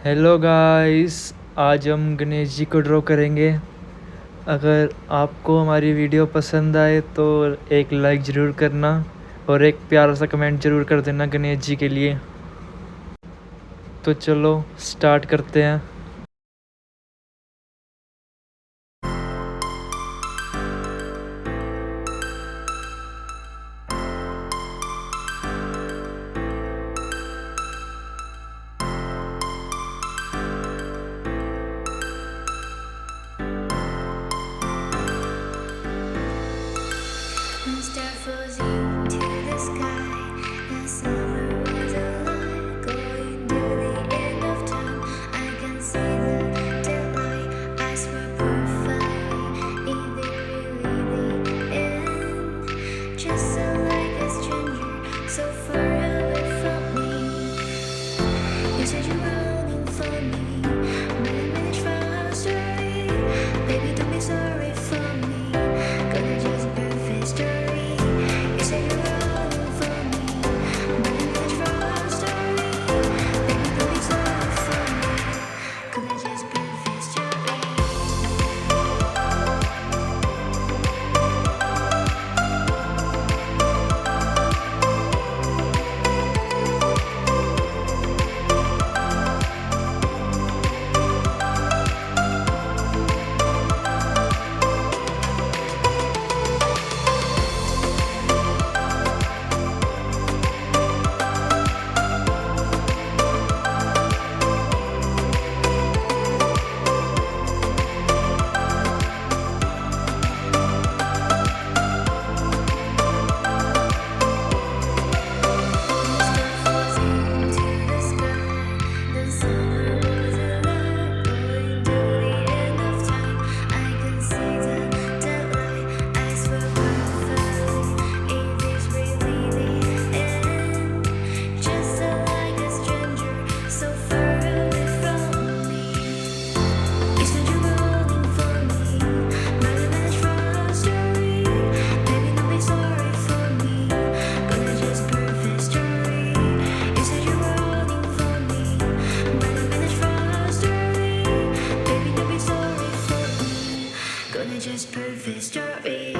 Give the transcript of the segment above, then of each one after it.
Hello guys, आज हम गणेश जी को ड्रॉ करेंगे। अगर आपको हमारी वीडियो पसंद आए तो एक लाइक ज़रूर करना और एक प्यारा सा कमेंट ज़रूर कर देना गणेश जी के लिए। तो चलो स्टार्ट करते हैं। Insta frozen to the sky. The summer was alive, going to the end of time. I can see the daylight. I swear perfect. Is it really the end? Just so like a stranger, so far away from me. You said you were longing for me, but I managed for our story. Baby, don't be sorry for me. Gonna just perfect story. You said you were longing for me, but I managed for our story. Baby, don't be sorry for me. Gonna just perfect story. Just perfect story.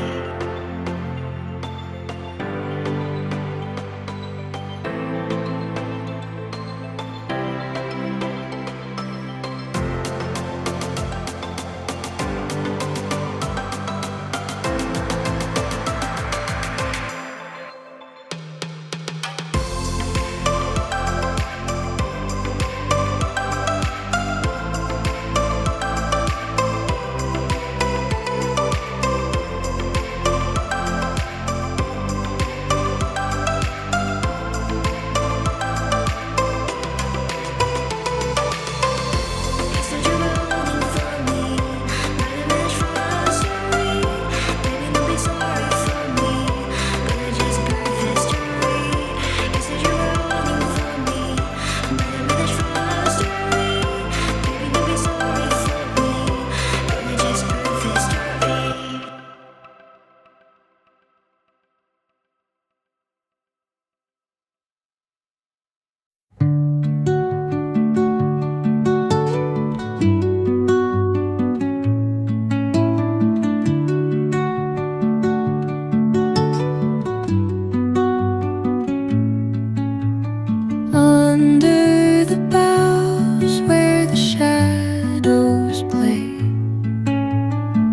Under the boughs where the shadows play,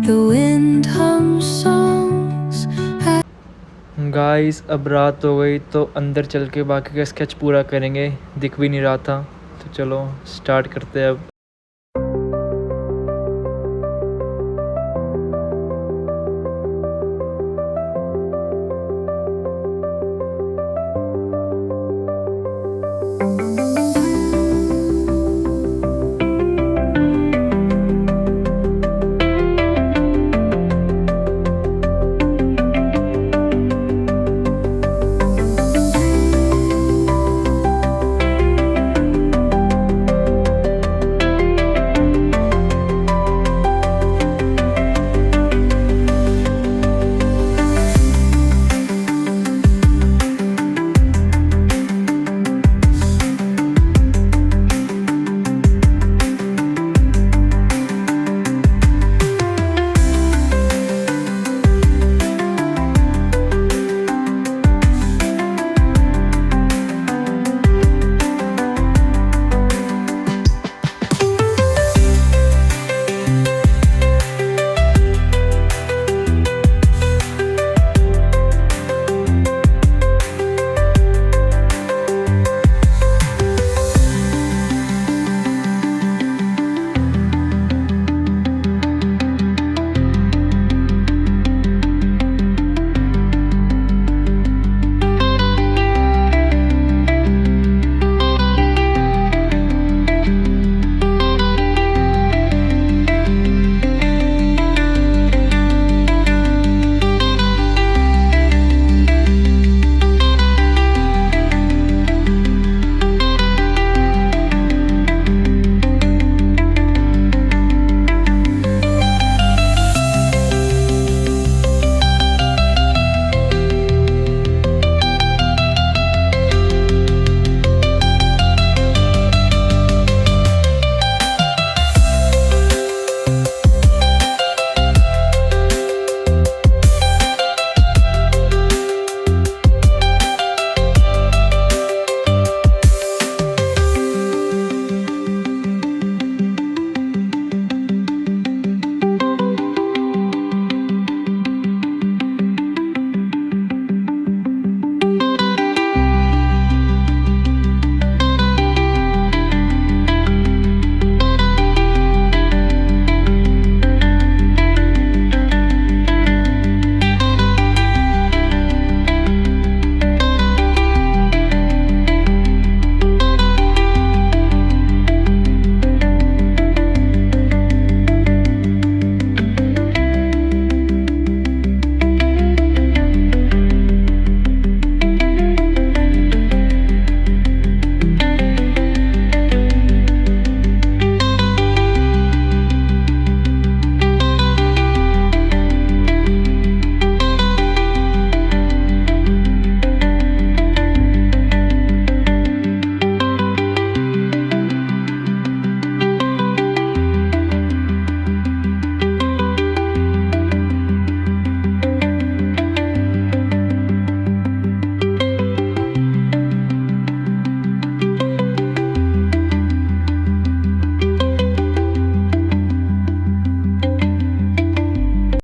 the wind hums songs. Guys, अब रात हो गई तो अंदर चल के बाकी का स्केच पूरा करेंगे। दिख भी नहीं रहा था, तो चलो स्टार्ट करते हैं अब।